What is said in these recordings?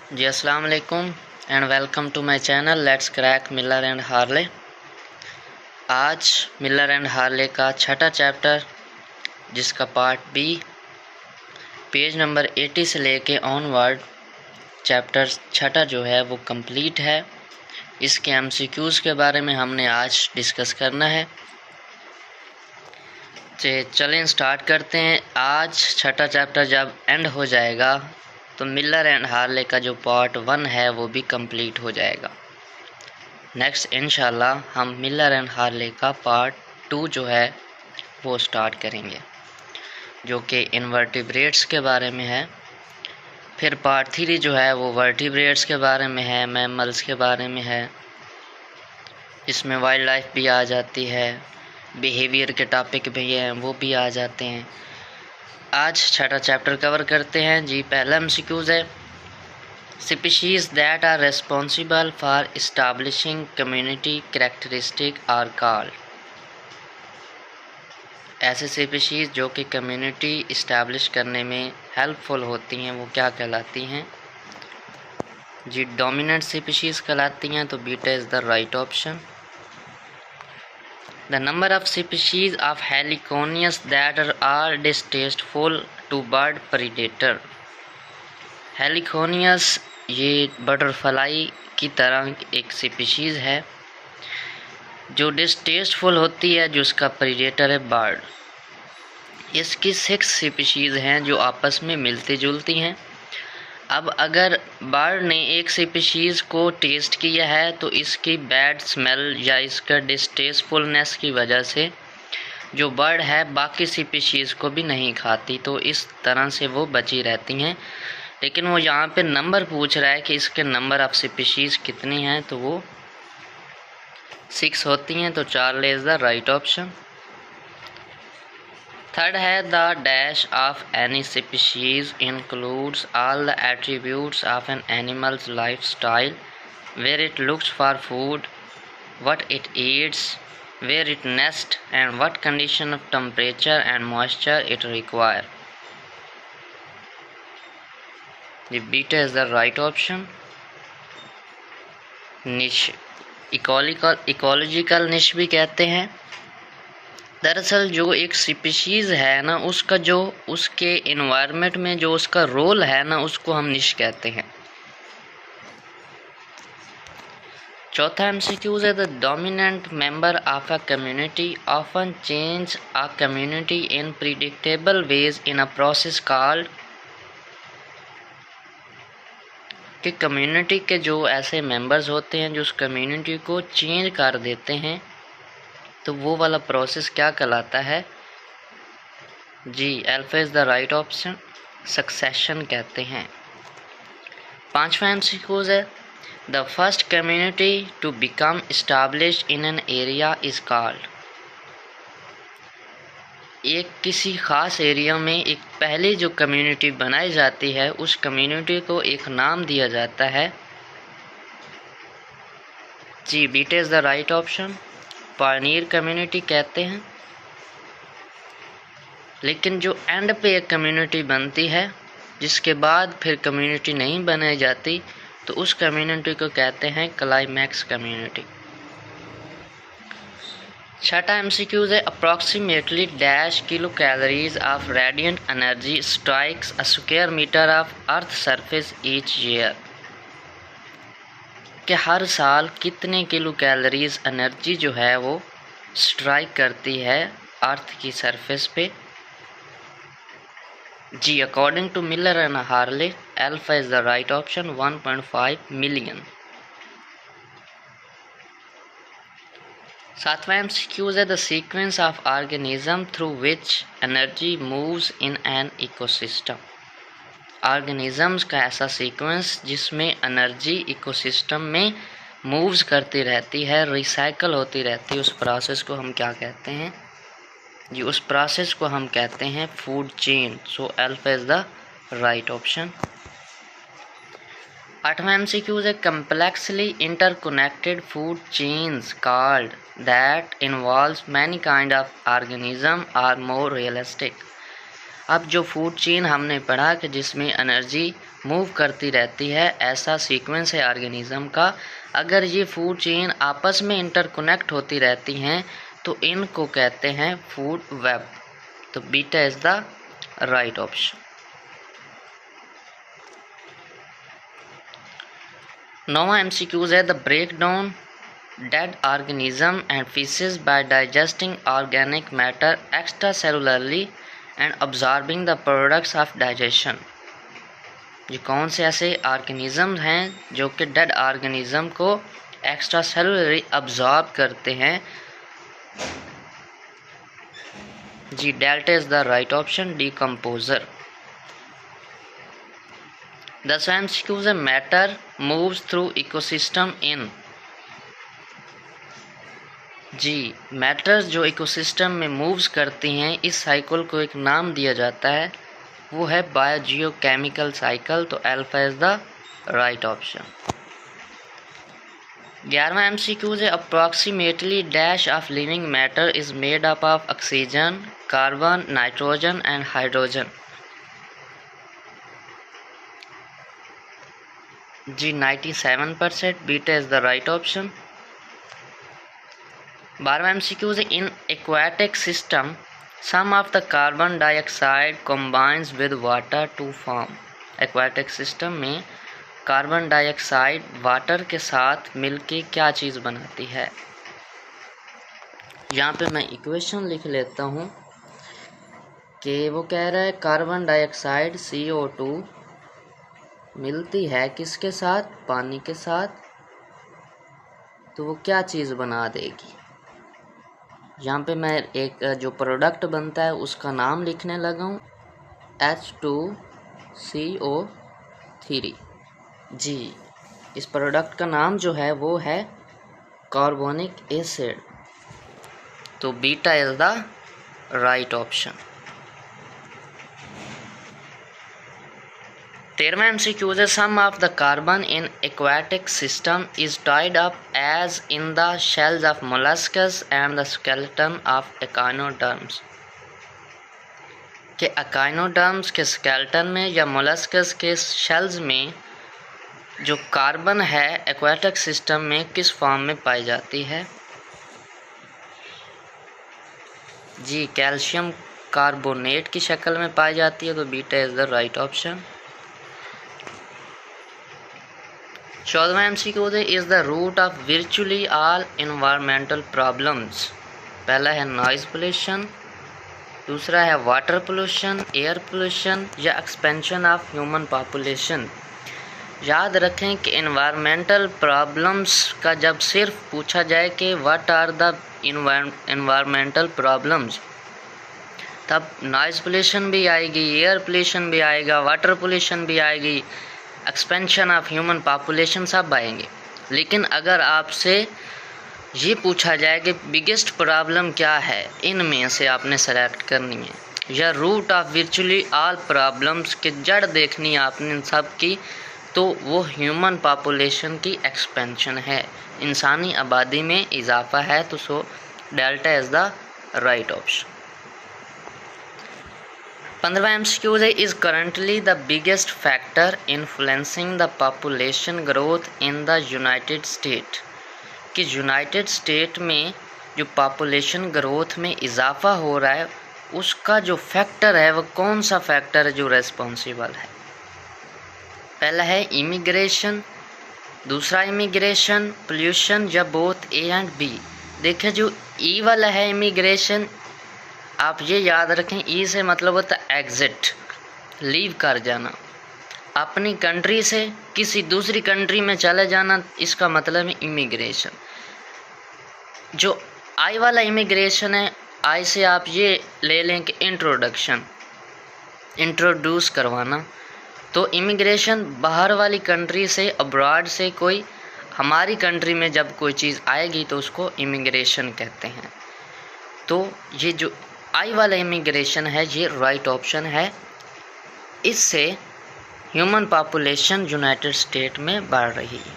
जी अस्सलाम वालेकुम and welcome to my channel let's crack Miller and Harley. आज Miller and Harley का छठा चैप्टर जिसका पार्ट बी पेज नंबर 80 से लेके ऑनवर्ड चैप्टर छठा जो है वो कंप्लीट है। इसके एमसीक्यूज़ के बारे में हमने आज डिस्कस करना है। चलें स्टार्ट करते हैं। आज छठा चैप्टर जब एंड हो जाएगा तो मिलर एंड हार्ले का जो पार्ट 1 है वो भी कंप्लीट हो जाएगा। नेक्स्ट इंशाल्लाह हम मिलर एंड हार्ले का पार्ट 2 जो है वो स्टार्ट करेंगे, जो कि इनवर्टिब्रेट्स के बारे में है। फिर पार्ट 3 जो है वो वर्टिब्रेट्स के बारे में है, मैमल्स के बारे में है। इसमें वाइल्ड लाइफ भी आ जाती है, बिहेवियर के टॉपिक भी हैं वो भी आ जाते हैं। आज छठा चैप्टर कवर करते हैं जी। पहला एमसीक्यूज़ है Species that are responsible for establishing community characteristic are called। ऐसे स्पीशीज़ जो कि कम्युनिटी इस्टेब्लिश करने में हेल्पफुल होती हैं वो क्या कहलाती हैं जी? डोमिनेंट स्पीशीज़ कहलाती हैं, तो beta is the right option. The number of species of Heliconius that are distasteful to bird predator. Heliconius ये बटरफ्लाई की तरह एक स्पीशीज़ है जो डिस्टेस्टफुल होती है, जो उसका प्रीडेटर है बर्ड। इसकी 6 स्पीशीज़ हैं जो आपस में मिलती जुलती हैं। अब अगर बर्ड ने एक स्पीशीज़ को टेस्ट किया है तो इसकी बैड स्मेल या इसका डिस्टेस्टफुलनेस की वजह से जो बर्ड है बाकी स्पीशीज़ को भी नहीं खाती, तो इस तरह से वो बची रहती हैं। लेकिन वो यहाँ पे नंबर पूछ रहा है कि इसके नंबर ऑफ स्पीशीज़ कितनी हैं, तो वो 6 होती हैं, तो 4 is the right option. Third है the dash of any species includes all the attributes of an animal's life style, where it looks for food, what it eats, where it nest and what condition of temperature and moisture it require. The beta is the right option। Niche ecological niche भी कहते हैं। दरअसल जो एक species है ना, उसका जो उसके इन्वायरमेंट में जो उसका रोल है ना, उसको हम निश कहते हैं। चौथा एमसीक्यूज़ है the dominant member of a community often change a community in predictable ways in a process called. कि कम्युनिटी के जो ऐसे मेंबर्स होते हैं जो उस कम्युनिटी को चेंज कर देते हैं, तो वो वाला प्रोसेस क्या कहलाता है जी? Alpha is the right option, succession कहते हैं। पांचवा एमसीक्यूज़ है the first community to become established in an area is called. एक किसी ख़ास एरिया में एक पहली जो कम्युनिटी बनाई जाती है उस कम्युनिटी को एक नाम दिया जाता है जी। Beta is the right option, pioneer community कहते हैं। लेकिन जो एंड पे एक कम्युनिटी बनती है जिसके बाद फिर कम्युनिटी नहीं बनाई जाती, तो उस कम्युनिटी को कहते हैं क्लाइमैक्स कम्युनिटी। छठा एमसीक्यूज़ है approximately dash kilo calories of radiant energy strikes a square metre of earth surface each year. कि हर साल कितने किलो कैलोरीज एनर्जी जो है वो स्ट्राइक करती है अर्थ की सरफेस पे जी? According to Miller and Harley alpha is the right option, 1.5 million. सातवां एमसीक्यूज़ है the sequence of organism through which energy moves in an ecosystem. Organisms का ऐसा सीक्वेंस जिसमें एनर्जी इकोसिस्टम में मूव्स करती रहती है, रिसाइकल होती रहती है, उस प्रोसेस को हम क्या कहते हैं जी? उस प्रोसेस को हम कहते हैं food chain. So alpha is the right option. आठवां एमसीक्यूज़ है complexly interconnected food chains called that involves many kind of organism are more realistic. अब जो फूड चेन हमने पढ़ा कि जिसमें एनर्जी मूव करती रहती है, ऐसा सीक्वेंस है ऑर्गेनिज्म का। अगर ये फूड चेन आपस में इंटरकनेक्ट होती रहती हैं तो इनको कहते हैं फूड वेब। तो beta is the right option. नौवां MCQs है the break down dead organism and feces by digesting organic matter extracellularly and absorbing the products of digestion। ये कौन से ऐसे ऑर्गेनिज्म हैं जो कि डेड ऑर्गेनिज्म को एक्स्ट्रा सेलुलरी अब्जॉर्ब करते हैं? जी delta is the right option, decomposer. 10वां MCQ है matter moves through ecosystem in. जी मैटर्स जो इकोसिस्टम में मूव्स करती हैं, इस साइकिल को एक नाम दिया जाता है, वो है बायोजियोकेमिकल साइकिल। तो alpha is the right option. 11वां MCQ है approximately dash of living matter is made up of oxygen, carbon, nitrogen and hydrogen. जी 97%, beta is the right option. 12वां MCQ है in aquatic system some of the carbon dioxide combines with water to form. Aquatic system में carbon dioxide water के साथ मिलके क्या चीज़ बनाती है? यहाँ पे मैं इक्वेशन लिख लेता हूँ कि वो कह रहा है कार्बन डाइऑक्साइड CO2 मिलती है किसके साथ? पानी के साथ। तो वो क्या चीज़ बना देगी? यहाँ पे मैं एक जो प्रोडक्ट बनता है उसका नाम लिखने लगा हूँ, H2CO3। जी इस प्रोडक्ट का नाम जो है वो है कार्बोनिक एसिड। तो beta is the right option. 13वां MCQ है some of the carbon in aquatic system is tied up as in the shells of molluscs and the skeleton of echinoderms. के एकाइनोडर्म्स के स्केलेटन में या molluscs के shells में जो carbon है एक्वाटिक सिस्टम में किस फॉर्म में पाई जाती है? जी कैल्शियम कार्बोनेट की शक्ल में पाई जाती है। तो beta is the right option. 14वां MCQ है is the root of virtually all environmental problems. पहला है नॉइज पोल्यूशन, दूसरा है वाटर पोल्यूशन, एयर पोल्यूशन या एक्सपेंशन ऑफ ह्यूमन पॉपुलेशन। याद रखें कि इन्वायरमेंटल प्रॉब्लम्स का जब सिर्फ पूछा जाए कि what are the environmental problems, तब नॉइज पोल्यूशन भी आएगी, एयर पोल्यूशन भी आएगा, वाटर पोल्यूशन भी आएगी, एक्सपेंशन ऑफ ह्यूमन पॉपुलेशन सब आएंगे। लेकिन अगर आपसे ये पूछा जाए कि बिगेस्ट प्रॉब्लम क्या है, इनमें से आपने सेलेक्ट करनी है, या root of virtually all problems की जड़ देखनी है आपने सब की, तो वो ह्यूमन पॉपुलेशन की एक्सपेंशन है, इंसानी आबादी में इजाफा है। तो so delta is the right option. 15वां MCQ है is currently the biggest factor influencing the population growth in the United State. कि यूनाइटेड स्टेट में जो पॉपुलेशन ग्रोथ में इजाफा हो रहा है उसका जो फैक्टर है वो कौन सा फैक्टर है जो रेस्पॉन्सिबल है? पहला है इमिग्रेशन, दूसरा इमिग्रेशन, पोल्यूशन या बोथ A एंड B। देखिए जो E वाला है इमिग्रेशन, आप ये याद रखें E से मतलब होता है एग्जिट, लीव कर जाना, अपनी कंट्री से किसी दूसरी कंट्री में चले जाना, इसका मतलब है इमिग्रेशन। जो I वाला इमिग्रेशन है, I से आप ये ले लें कि इंट्रोडक्शन, इंट्रोड्यूस करवाना। तो इमिग्रेशन बाहर वाली कंट्री से, अब्रॉड से कोई हमारी कंट्री में जब कोई चीज़ आएगी तो उसको इमिग्रेशन कहते हैं। तो ये जो I वाला इमिग्रेशन है ये राइट ऑप्शन है। इससे ह्यूमन पॉपुलेशन यूनाइटेड स्टेट में बढ़ रही है।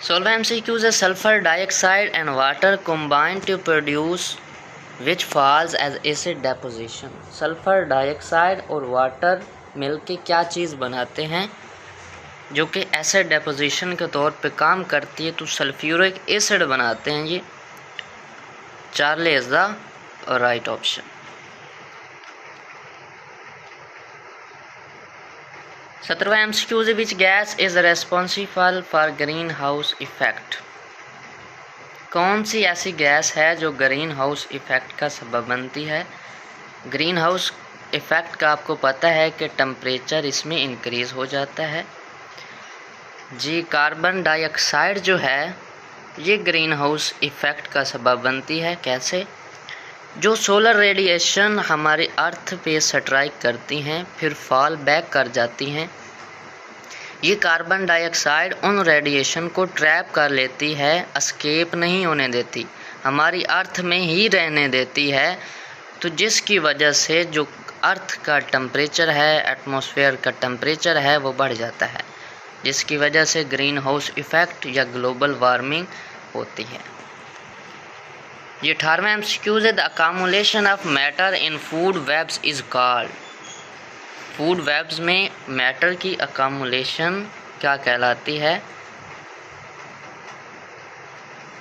16वां MCQ है sulphur dioxide and water combine to produce which falls as acid deposition. Sulphur dioxide और वाटर मिलके क्या चीज़ बनाते हैं जो कि एसिड डेपोजिशन के तौर पे काम करती है, तो सल्फ्यूरिक एसिड बनाते हैं ये। Charlie is the right option. 17वां MCQ, which gas is responsible for green house effect. कौन सी ऐसी गैस है जो ग्रीन हाउस इफेक्ट का सबब बनती है। ग्रीन हाउस इफेक्ट का आपको पता है कि टेम्परेचर इसमें इंक्रीज़ हो जाता है जी। कार्बन डाइऑक्साइड जो है ये ग्रीन हाउस इफेक्ट का सबब बनती है। कैसे? जो सोलर रेडिएशन हमारे अर्थ पे स्ट्राइक करती हैं फिर फॉल बैक कर जाती हैं, ये कार्बन डाइऑक्साइड उन रेडिएशन को ट्रैप कर लेती है, एस्केप नहीं होने देती, हमारी अर्थ में ही रहने देती है। तो जिसकी वजह से जो अर्थ का टेम्परेचर है, एटमॉस्फेयर का टेम्परेचर है वो बढ़ जाता है, जिसकी वजह से ग्रीन हाउस इफ़ेक्ट या ग्लोबल वार्मिंग होती है। ये 18वां एमसीक्यू है, the accumulation of matter in food webs is called. Food webs में मैटर की अकामुलेशन क्या कहलाती है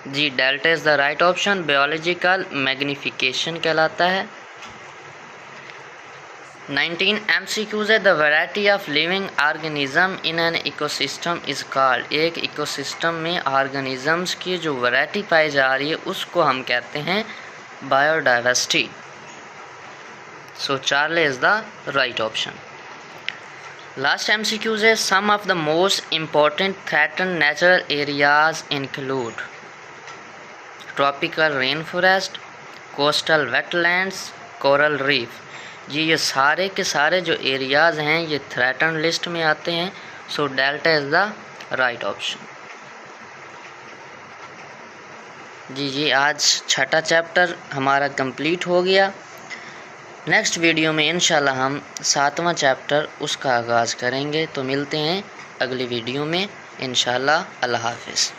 जी। Delta is the right option. Biological magnification कहलाता है। 19 एमसीक्यूज है, the variety of living organism in an ecosystem is called. एक इकोसिस्टम में ऑर्गेनिजम्स की जो वैरायटी पाई जा रही है उसको हम कहते हैं biodiversity. So Charlie is the right option. Last MCQs है, some of the most important threatened natural areas include tropical rain forest, coastal wetlands, coral reef. जी ये सारे के सारे जो एरियाज़ हैं ये थ्रेटन लिस्ट में आते हैं। So delta is the right option. जी आज छठा चैप्टर हमारा कंप्लीट हो गया। नेक्स्ट वीडियो में इंशाल्लाह हम 7वां चैप्टर उसका आगाज़ करेंगे। तो मिलते हैं अगली वीडियो में इंशाल्लाह। अल्लाह हाफिज़।